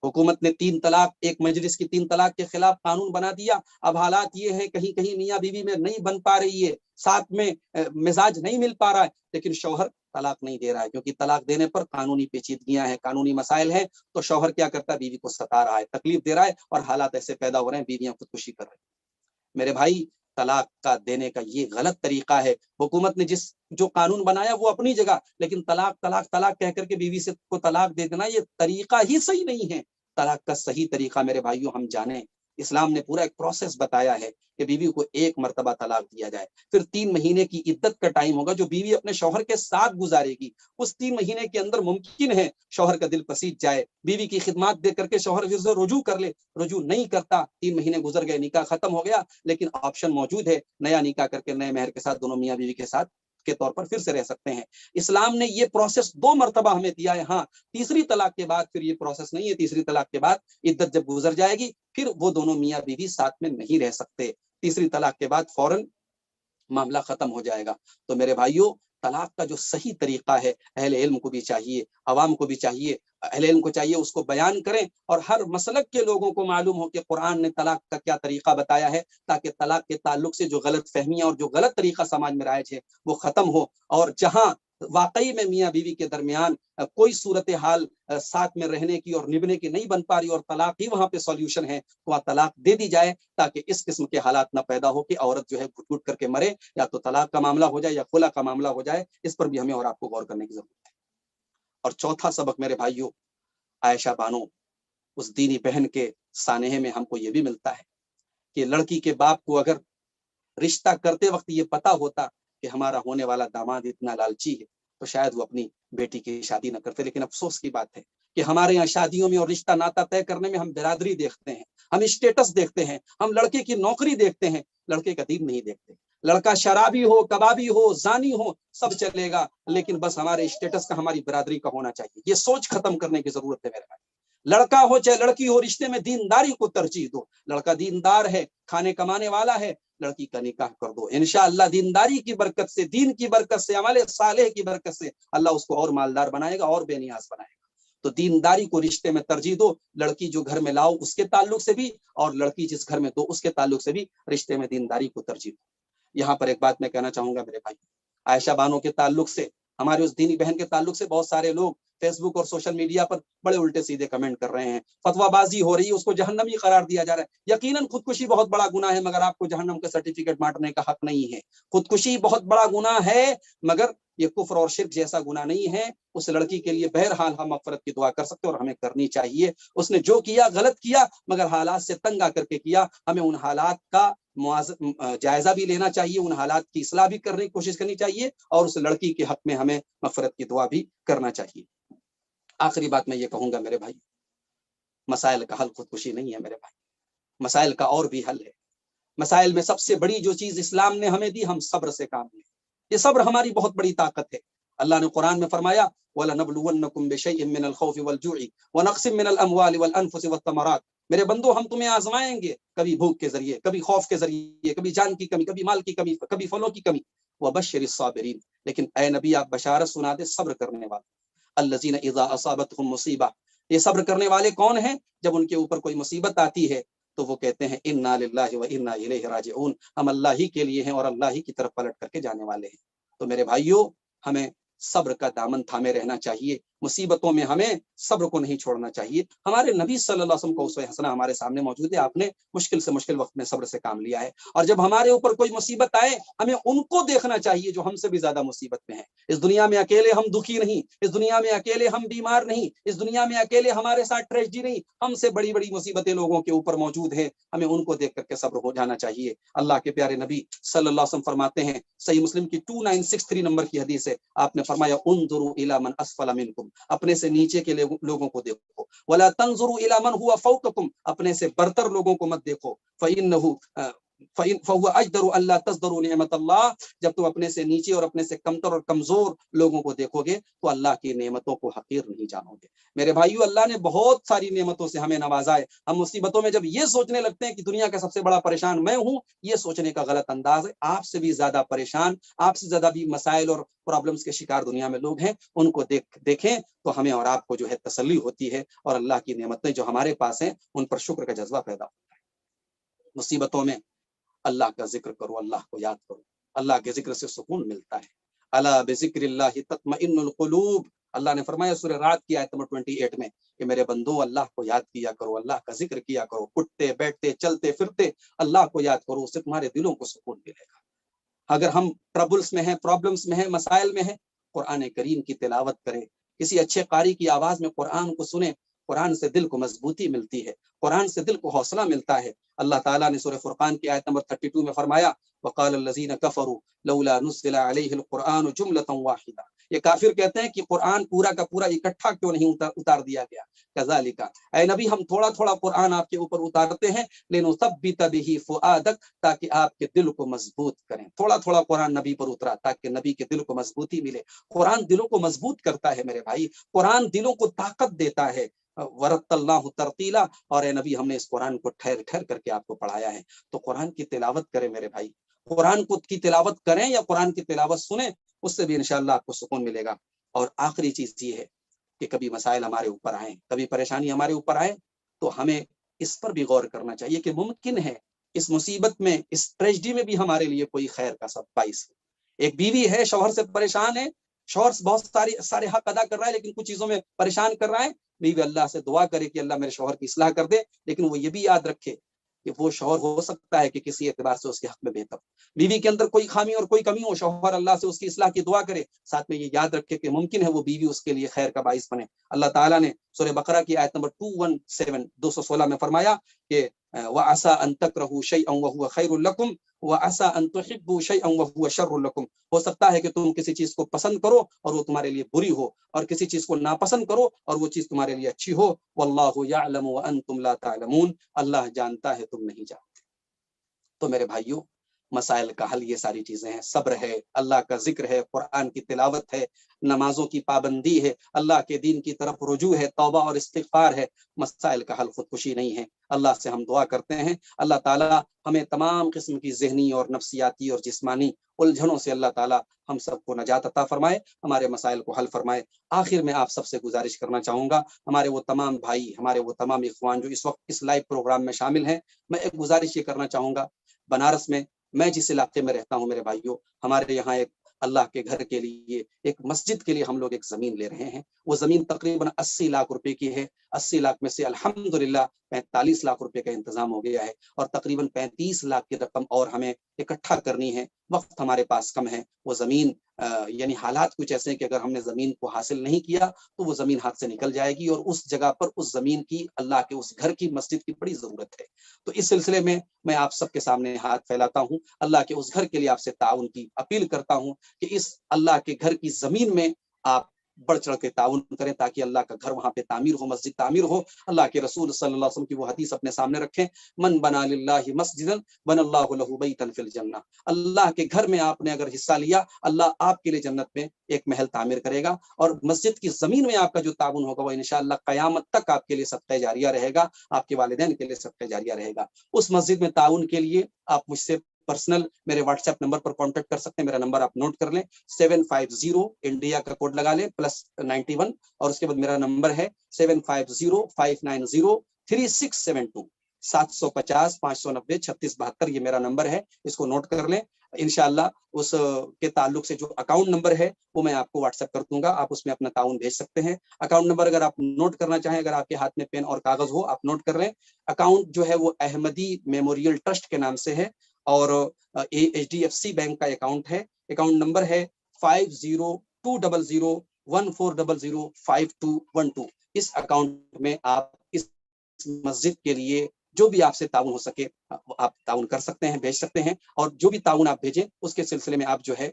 حکومت نے 3 طلاق، ایک مجلس کی 3 طلاق کے خلاف قانون بنا دیا۔ اب حالات یہ ہے، کہیں کہیں میاں بیوی میں نہیں بن پا رہی ہے، ساتھ میں مزاج نہیں مل پا رہا ہے، لیکن شوہر طلاق نہیں دے رہا ہے، کیونکہ طلاق دینے پر قانونی پیچیدگیاں ہیں، قانونی مسائل ہیں۔ تو شوہر کیا کرتا ہے؟ بیوی کو ستا رہا ہے، تکلیف دے رہا ہے، اور حالات ایسے پیدا ہو رہے ہیں، بیویاں خودکشی کر رہی ہیں۔ میرے بھائی، طلاق کا دینے کا یہ غلط طریقہ ہے. حکومت نے جو قانون بنایا وہ اپنی جگہ، لیکن طلاق طلاق طلاق کہہ کر کے بیوی سے کو طلاق دے دینا یہ طریقہ ہی صحیح نہیں ہے. طلاق کا صحیح طریقہ میرے بھائیوں ہم جانیں. اسلام نے پورا ایک پروسیس بتایا ہے کہ بیوی کو ایک مرتبہ طلاق دیا جائے، پھر 3 مہینے کی عدت کا ٹائم ہوگا جو بیوی اپنے شوہر کے ساتھ گزارے گی. اس 3 مہینے کے اندر ممکن ہے شوہر کا دل پسیج جائے، بیوی کی خدمات دے کر کے شوہر پھر سے رجوع کر لے. رجوع نہیں کرتا، 3 مہینے گزر گئے، نکاح ختم ہو گیا، لیکن آپشن موجود ہے، نیا نکاح کر کے نئے مہر کے ساتھ دونوں میاں بیوی کے ساتھ کے طور پر پھر سے رہ سکتے ہیں. اسلام نے یہ پروسیس 2 مرتبہ ہمیں دیا ہے. ہاں، تیسری طلاق کے بعد پھر یہ پروسیس نہیں ہے. تیسری طلاق کے بعد عدت جب گزر جائے گی پھر وہ دونوں میاں بیوی ساتھ میں نہیں رہ سکتے. تیسری طلاق کے بعد فوراً معاملہ ختم ہو جائے گا. تو میرے بھائیوں، طلاق کا جو صحیح طریقہ ہے اہل علم کو بھی چاہیے، عوام کو بھی چاہیے، اہل علم کو چاہیے اس کو بیان کریں، اور ہر مسلک کے لوگوں کو معلوم ہو کہ قرآن نے طلاق کا کیا طریقہ بتایا ہے، تاکہ طلاق کے تعلق سے جو غلط فہمیاں اور جو غلط طریقہ سماج میں رائج ہے وہ ختم ہو. اور جہاں واقعی میں میاں بیوی کے درمیان کوئی صورتحال ساتھ میں رہنے کی اور نبھنے کی نہیں بن پا رہی اور طلاق ہی وہاں پہ سولوشن ہے، تو وہاں طلاق دے دی جائے، تاکہ اس قسم کے حالات نہ پیدا ہو کہ عورت جو ہے گھٹ گھٹ کر کے مرے، یا تو طلاق کا معاملہ ہو جائے یا خلا کا معاملہ ہو جائے. اس پر بھی ہمیں اور آپ کو غور کرنے کی ضرورت ہے. اور چوتھا سبق میرے بھائیوں، عائشہ بانو اس دینی بہن کے سانحے میں ہم کو یہ بھی ملتا ہے کہ لڑکی کے باپ کو اگر رشتہ کرتے وقت یہ پتا ہوتا کہ ہمارا ہونے والا داماد اتنا لالچی ہے تو شاید وہ اپنی بیٹی کی شادی نہ کرتے. لیکن افسوس کی بات ہے کہ ہمارے یہاں شادیوں میں اور رشتہ ناتا طے کرنے میں ہم برادری دیکھتے ہیں، ہم اسٹیٹس دیکھتے ہیں، ہم لڑکے کی نوکری دیکھتے ہیں، لڑکے کا دین نہیں دیکھتے. لڑکا شرابی ہو، کبابی ہو، زانی ہو، سب چلے گا، لیکن بس ہمارے اسٹیٹس کا، ہماری برادری کا ہونا چاہیے. یہ سوچ ختم کرنے کی ضرورت ہے میرے بھائی. لڑکا ہو چاہے لڑکی ہو، رشتے میں دینداری کو ترجیح دو. لڑکا دیندار ہے، کھانے کمانے والا ہے، لڑکی کا نکاح کر دو. انشاءاللہ دینداری کی برکت سے، دین کی برکت سے، عمل صالح کی برکت سے اللہ اس کو اور مالدار بنائے گا اور بے نیاز بنائے گا. تو دینداری کو رشتے میں ترجیح دو. لڑکی جو گھر میں لاؤ اس کے تعلق سے بھی، اور لڑکی جس گھر میں دو اس کے تعلق سے بھی رشتے میں دینداری کو ترجیح دو. یہاں پر ایک بات میں کہنا چاہوں گا میرے بھائی، عائشہ بانو کے تعلق سے، ہمارے اس دینی بہن کے تعلق سے بہت سارے لوگ فیس بک اور سوشل میڈیا پر بڑے الٹے سیدھے کمنٹ کر رہے ہیں. فتویٰ بازی ہو رہی ہے، اس کو جہنمی قرار دیا جا رہا ہے. یقیناً خودکشی بہت بڑا گناہ ہے، مگر آپ کو جہنم کا سرٹیفکیٹ بانٹنے کا حق نہیں ہے. خودکشی بہت بڑا گناہ ہے، مگر یہ کفر اور شرک جیسا گناہ نہیں ہے. اس لڑکی کے لیے بہرحال ہم مغفرت کی دعا کر سکتے اور ہمیں کرنی چاہیے. اس نے جو کیا غلط کیا، مگر حالات سے تنگ آ کر کے کیا. ہمیں ان حالات کا جائزہ بھی لینا چاہیے، ان حالات کی اصلاح بھی کرنے کی کوشش کرنی چاہیے، اور اس لڑکی کے حق میں ہمیں مغفرت کی دعا بھی کرنا چاہیے. آخری بات میں یہ کہوں گا میرے بھائی، مسائل کا حل خودکشی نہیں ہے میرے بھائی، مسائل کا اور بھی حل ہے. مسائل میں سب سے بڑی جو چیز اسلام نے ہمیں دی، ہم صبر سے کام لیں. یہ صبر ہماری بہت بڑی طاقت ہے. اللہ نے قرآن میں فرمایا وَلَنَبْلُوَنَّكُمْ بِشَيْءٍ مِّنَ الْخَوْفِ وَالْجُوعِ وَنَقْصٍ مِّنَ الْأَمْوَالِ وَالْأَنفُسِ وَالثَّمَرَاتِ. میرے بندو ہم تمہیں آزمائیں گے، کبھی بھوک کے ذریعے، کبھی خوف کے ذریعے، کبھی جان کی کمی، کبھی مال کی کمی، کبھی پھلوں کی کمی. وَبَشِّرِ الصَّابِرِينَ. لیکن اے نبی آپ بشارت سنا دے صبر کرنے والے. الذین اذا اصابتهم مصیبہ. یہ صبر کرنے والے کون ہیں؟ جب ان کے اوپر کوئی مصیبت آتی ہے تو وہ کہتے ہیں انا للہ و انا الیہ راجعون. ہم اللہ ہی کے لیے ہیں اور اللہ ہی کی طرف پلٹ کر کے جانے والے ہیں. تو میرے بھائیوں، ہمیں صبر کا دامن تھامے رہنا چاہیے. مصیبتوں میں ہمیں صبر کو نہیں چھوڑنا چاہیے. ہمارے نبی صلی اللہ علیہ وسلم کو اسوہ حسنہ ہمارے سامنے موجود ہے. آپ نے مشکل سے مشکل وقت میں صبر سے کام لیا ہے. اور جب ہمارے اوپر کوئی مصیبت آئے، ہمیں ان کو دیکھنا چاہیے جو ہم سے بھی زیادہ مصیبت میں ہیں. اس دنیا میں اکیلے ہم دکھی نہیں، اس دنیا میں اکیلے ہم بیمار نہیں، اس دنیا میں اکیلے ہمارے ساتھ ٹریجڈی نہیں. ہم سے بڑی بڑی مصیبتیں لوگوں کے اوپر موجود ہیں. ہمیں ان کو دیکھ کر کے صبر ہو جانا چاہیے. اللہ کے پیارے نبی صلی اللہ علیہ وسلم فرماتے ہیں، صحیح مسلم کی 2963 نمبر کی حدیث ہے، آپ نے فرمایا انظروا الی من اسفل منکم. اپنے سے نیچے کے لوگوں کو دیکھو. ولا تنظروا الی من هو فوقکم. اپنے سے برتر لوگوں کو مت دیکھو. فإنه فهو اجدر الا تزدروا نعمت اللہ. جب تم اپنے سے نیچے اور اپنے سے کمتر اور کمزور لوگوں کو دیکھو گے تو اللہ کی نعمتوں کو حقیر نہیں جانو گے. میرے بھائیو، اللہ نے بہت ساری نعمتوں سے ہمیں نوازا ہے. ہم مصیبتوں میں جب یہ سوچنے لگتے ہیں کہ دنیا کا سب سے بڑا پریشان میں ہوں، یہ سوچنے کا غلط انداز ہے. آپ سے بھی زیادہ پریشان، آپ سے زیادہ بھی مسائل اور پرابلمز کے شکار دنیا میں لوگ ہیں. ان کو دیکھیں تو ہمیں اور آپ کو جو ہے تسلی ہوتی ہے، اور اللہ کی نعمتیں جو ہمارے پاس ہیں ان پر شکر کا جذبہ پیدا ہوتا ہے. مصیبتوں میں اللہ کا ذکر کرو، اللہ کو یاد کرو. اللہ کے ذکر سے سکون ملتا ہے. الا بذکر اللہ تطمئن القلوب. اللہ نے فرمایا سورہ رعد کی آیت نمبر 28 میں کہ میرے بندو اللہ کو یاد کیا کرو، اللہ کا ذکر کیا کرو، اٹھتے بیٹھتے چلتے پھرتے اللہ کو یاد کرو، اس سے تمہارے دلوں کو سکون ملے گا۔ اگر ہم ٹربلز میں ہیں، پرابلمز میں ہیں، مسائل میں ہیں، قرآن کریم کی تلاوت کریں، کسی اچھے قاری کی آواز میں قرآن کو سنیں، قرآن سے دل کو مضبوطی ملتی ہے، قرآن سے دل کو حوصلہ ملتا ہے۔ اللہ تعالیٰ نے سورہ فرقان کی آیت نمبر 32 میں فرمایا وقال الذين كفروا لولا نزل عليه القرآن جملة واحدة، یہ کافر کہتے ہیں کہ قرآن پورا کا پورا اکٹھا کیوں نہیں اتار دیا گیا۔ کذالک، اے نبی ہم تھوڑا تھوڑا قرآن آپ کے اوپر اتارتے ہیں، لنثبت به فؤادک، تاکہ آپ کے دل کو مضبوط کریں۔ تھوڑا تھوڑا قرآن نبی پر اترا تاکہ نبی کے دل کو مضبوطی ملے۔ قرآن دلوں کو مضبوط کرتا ہے میرے بھائی، قرآن دلوں کو طاقت دیتا ہے۔ ورت اللہ ترتیلا، اور اے نبی ہم نے اس قرآن کو ٹھہر ٹھہر کر کے آپ کو پڑھایا ہے۔ تو قرآن کی تلاوت کریں میرے بھائی، قرآن کی تلاوت کریں یا قرآن کی تلاوت سنیں، اس سے بھی انشاءاللہ آپ کو سکون ملے گا۔ اور آخری چیز یہ ہے کہ کبھی مسائل ہمارے اوپر آئیں، کبھی پریشانی ہمارے اوپر آئے، تو ہمیں اس پر بھی غور کرنا چاہیے کہ ممکن ہے اس مصیبت میں، اس ٹریجڈی میں بھی ہمارے لیے کوئی خیر کا سبب باعث ہے۔ ایک بیوی ہے، شوہر سے پریشان ہے، شوہر بہت سارے حق ادا کر رہا ہے لیکن کچھ چیزوں میں پریشان کر رہا ہے، بیوی اللہ سے دعا کرے کہ اللہ میرے شوہر کی اصلاح کر دے، لیکن وہ یہ بھی یاد رکھے کہ وہ شوہر ہو سکتا ہے کہ کسی اعتبار سے اس کے حق میں بہتر، بیوی کے اندر کوئی خامی اور کوئی کمی ہو، شوہر اللہ سے اس کی اصلاح کی دعا کرے، ساتھ میں یہ یاد رکھے کہ ممکن ہے وہ بیوی اس کے لیے خیر کا باعث بنے۔ اللہ تعالیٰ نے سورہ بقرہ کی آیت نمبر 216 میں فرمایا کہ وَعَسَىٰ أَن تَكْرَهُوا شَيْئًا وَهُوَ خَيْرٌ لَكُمْ وَعَسَىٰ أَن تُحِبُّوا شَيْئًا وَهُوَ شَرٌ لَكُمْ، ہو سکتا ہے کہ تم کسی چیز کو پسند کرو اور وہ تمہارے لیے بری ہو، اور کسی چیز کو ناپسند کرو اور وہ چیز تمہارے لیے اچھی ہو۔ وَاللَّهُ يَعْلَمُ وَأَنتُمْ لَا تَعْلَمُونَ، اللہ جانتا ہے تم نہیں جانتے۔ تو میرے بھائیوں، مسائل کا حل یہ ساری چیزیں ہیں، صبر ہے، اللہ کا ذکر ہے، قرآن کی تلاوت ہے، نمازوں کی پابندی ہے، اللہ کے دین کی طرف رجوع ہے، توبہ اور استغفار ہے۔ مسائل کا حل خودکشی نہیں ہے۔ اللہ سے ہم دعا کرتے ہیں اللہ تعالیٰ ہمیں تمام قسم کی ذہنی اور نفسیاتی اور جسمانی الجھنوں سے اللہ تعالیٰ ہم سب کو نجات عطا فرمائے، ہمارے مسائل کو حل فرمائے۔ آخر میں آپ سب سے گزارش کرنا چاہوں گا، ہمارے وہ تمام بھائی، ہمارے وہ تمام اخوان جو اس وقت اس لائیو پروگرام میں شامل ہیں، میں ایک گزارش یہ کرنا چاہوں گا، بنارس میں جس علاقے میں رہتا ہوں میرے بھائیوں، ہمارے یہاں ایک اللہ کے گھر کے لیے، ایک مسجد کے لیے ہم لوگ ایک زمین لے رہے ہیں۔ وہ زمین تقریباً 80 لاکھ روپے کی ہے۔ 80 لاکھ میں سے الحمدللہ 45 لاکھ روپے کا انتظام ہو گیا ہے، اور تقریباً 35 لاکھ کی رقم اور ہمیں اکٹھا کرنی ہے۔ وقت ہمارے پاس کم ہے۔ وہ زمین یعنی حالات کچھ ایسے ہیں کہ اگر ہم نے زمین کو حاصل نہیں کیا تو وہ زمین ہاتھ سے نکل جائے گی، اور اس جگہ پر اس زمین کی، اللہ کے اس گھر کی، مسجد کی بڑی ضرورت ہے۔ تو اس سلسلے میں آپ سب کے سامنے ہاتھ پھیلاتا ہوں، اللہ کے اس گھر کے لیے آپ سے تعاون کی اپیل کرتا ہوں کہ اس اللہ کے گھر کی زمین میں آپ بڑھ چڑھ کے تعاون کریں تاکہ اللہ کا گھر وہاں پہ تعمیر ہو، مسجد تعمیر ہو۔ اللہ کے رسول صلی اللہ علیہ وسلم کی وہ حدیث اپنے سامنے رکھیں، من بنا للہ مسجدا بن اللہ لہ بیتا فی الجنہ، اللہ کے گھر میں آپ نے اگر حصہ لیا، اللہ آپ کے لیے جنت میں ایک محل تعمیر کرے گا، اور مسجد کی زمین میں آپ کا جو تعاون ہوگا وہ انشاءاللہ قیامت تک آپ کے لیے صدقہ جاریہ رہے گا، آپ کے والدین کے لیے صدقہ جاریہ رہے گا۔ اس مسجد میں تعاون کے لیے آپ مجھ سے پرسنل میرے واٹس ایپ نمبر پر کانٹیکٹ کر سکتے ہیں۔ میرا نمبر آپ نوٹ کر لیں، 750 انڈیا کا کوڈ لگا لیں +91، اور اس کے بعد میرا نمبر ہے 7505903672، 750-590-3672، یہ میرا نمبر ہے، اس کو نوٹ کر لیں۔ انشاءاللہ اس کے تعلق سے جو اکاؤنٹ نمبر ہے وہ میں آپ کو واٹس ایپ کر دوں گا، آپ اس میں اپنا تعاون بھیج سکتے ہیں۔ اکاؤنٹ نمبر اگر آپ نوٹ کرنا چاہیں، اگر آپ کے ہاتھ میں پین اور کاغذ ہو آپ نوٹ کر لیں۔ اکاؤنٹ جو ہے وہ احمدی میموریل ٹرسٹ کے نام سے ہے، اور HDFC بینک کا اکاؤنٹ ہے۔ اکاؤنٹ نمبر ہے 502014005212۔ اس اکاؤنٹ میں آپ اس مسجد کے لیے جو بھی آپ سے تعاون ہو سکے آپ تعاون کر سکتے ہیں، بھیج سکتے ہیں، اور جو بھی تعاون آپ بھیجیں اس کے سلسلے میں آپ جو ہے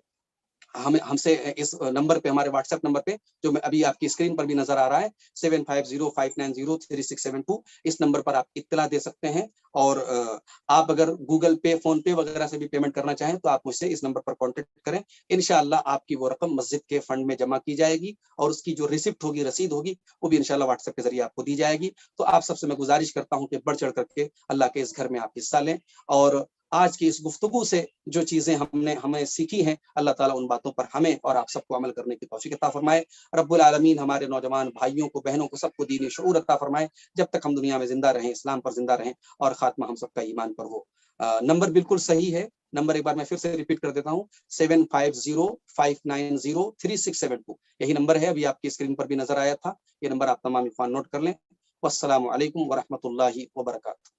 ہم سے اس نمبر پہ، ہمارے واٹس ایپ نمبر پہ جو میں ابھی آپ کی اسکرین پر بھی نظر آ رہا ہے 7505903672، اس نمبر پر آپ اطلاع دے سکتے ہیں۔ اور آپ اگر گوگل پے، فون پے وغیرہ سے بھی پیمنٹ کرنا چاہیں تو آپ مجھ سے اس نمبر پر کانٹیکٹ کریں، انشاءاللہ آپ کی وہ رقم مسجد کے فنڈ میں جمع کی جائے گی، اور اس کی جو ریسیپٹ ہوگی، رسید ہوگی، وہ بھی انشاءاللہ واٹس ایپ کے ذریعے آپ کو دی جائے گی۔ تو آپ سب سے میں گزارش کرتا ہوں کہ بڑھ چڑھ کر کے اللہ کے اس گھر میں آپ حصہ لیں، اور آج کی اس گفتگو سے جو چیزیں ہمیں سیکھی ہیں، اللہ تعالیٰ ان باتوں پر ہمیں اور آپ سب کو عمل کرنے کی توفیق عطا فرمائے۔ رب العالمین ہمارے نوجوان بھائیوں کو، بہنوں کو، سب کو دینی شعور عطا فرمائے، جب تک ہم دنیا میں زندہ رہیں، اسلام پر زندہ رہیں، اور خاتمہ ہم سب کا ایمان پر ہو۔ نمبر بالکل صحیح ہے، نمبر ایک بار میں پھر سے ریپیٹ کر دیتا ہوں 7505903672 یہی نمبر ہے، ابھی آپ کی اسکرین پر بھی نظر آیا تھا، یہ نمبر آپ تمام اخوان نوٹ کر لیں۔ والسلام علیکم ورحمۃ اللہ وبرکاتہ۔